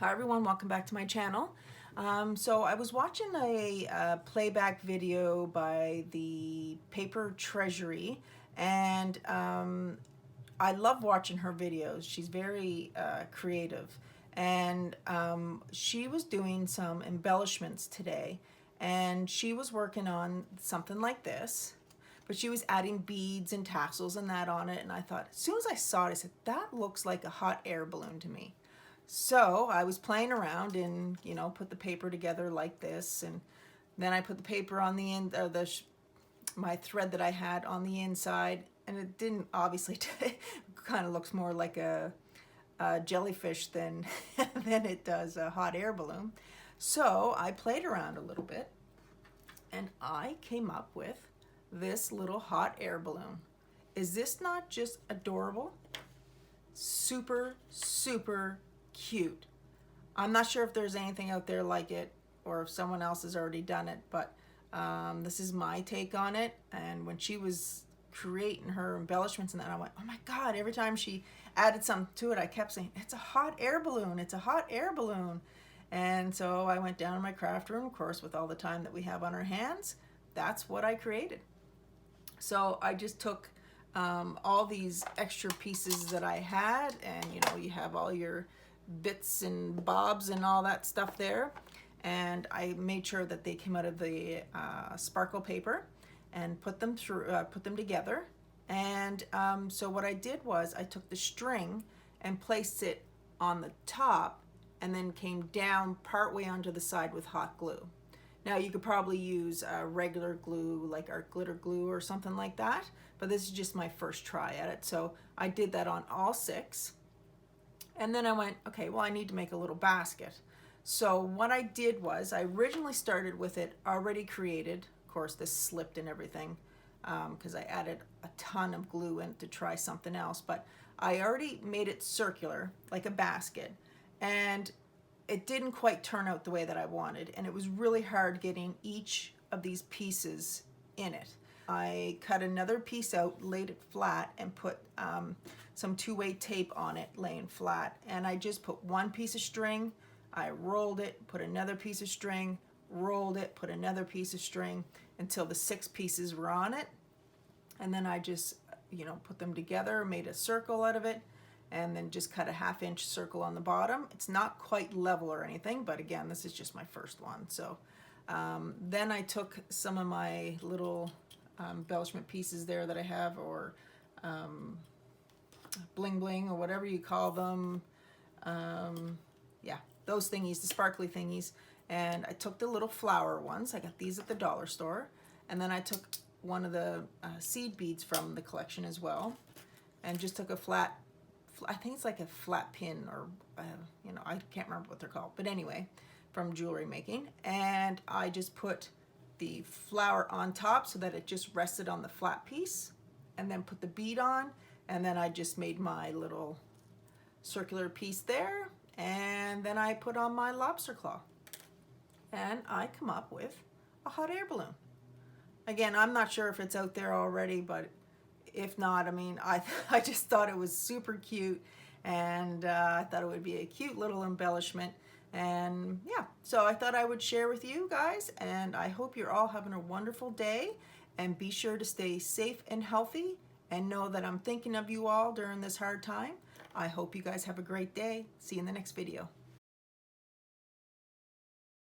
Hi everyone, welcome back to my channel. So I was watching a playback video by the ThePaperTreasury, and I love watching her videos. She's very creative, and she was doing some embellishments today, and she was working on something like this, but she was adding beads and tassels and that on it, and I thought, as soon as I saw it, I said, that looks like a hot air balloon to me. So I was playing around and, put the paper together like this, and then I put the paper on the end, my thread that I had on the inside, and it didn't obviously, kind of looks more like a jellyfish than, than it does a hot air balloon. So I played around a little bit, and I came up with this little hot air balloon. Is this not just adorable? Super, super cute. I'm not sure if there's anything out there like it or if someone else has already done it, but this is my take on it. And when she was creating her embellishments and that, I went, oh my God, every time she added something to it, I kept saying, it's a hot air balloon, it's a hot air balloon. And so I went down in my craft room, of course, with all the time that we have on our hands. That's what I created. So I just took all these extra pieces that I had, and you have all your bits and bobs and all that stuff there, and I made sure that they came out of the sparkle paper and put them together. And so what I did was I took the string and placed it on the top and then came down partway onto the side with hot glue. Now you could probably use regular glue like art glitter glue or something like that, but this is just my first try at it. So I did that on all 6. And then I went, okay, well, I need to make a little basket. So what I did was I originally started with it already created. Of course, this slipped and everything because I added a ton of glue in to try something else. But I already made it circular, like a basket. And it didn't quite turn out the way that I wanted. And it was really hard getting each of these pieces in it. I cut another piece out, laid it flat, and put some 2-way tape on it, laying flat. And I just put one piece of string, I rolled it, put another piece of string, rolled it, put another piece of string until the 6 pieces were on it. And then I just, put them together, made a circle out of it, and then just cut a 1/2-inch circle on the bottom. It's not quite level or anything, but again, this is just my first one. So then I took some of my little embellishment pieces there that I have, or bling bling, or whatever you call them. Yeah, those thingies, the sparkly thingies. And I took the little flower ones. I got these at the dollar store. And then I took one of the seed beads from the collection as well, and just took a flat, I think it's like a flat pin, or I can't remember what they're called, but anyway, from jewelry making. And I just put the flower on top so that it just rested on the flat piece, and then put the bead on, and then I just made my little circular piece there, and then I put on my lobster claw, and I come up with a hot air balloon. Again, I'm not sure if it's out there already, but if not, I mean, I just thought it was super cute, and I thought it would be a cute little embellishment. And yeah, so I thought I would share with you guys, and I hope you're all having a wonderful day, and be sure to stay safe and healthy, and know that I'm thinking of you all during this hard time. I hope you guys have a great day. See you in the next video.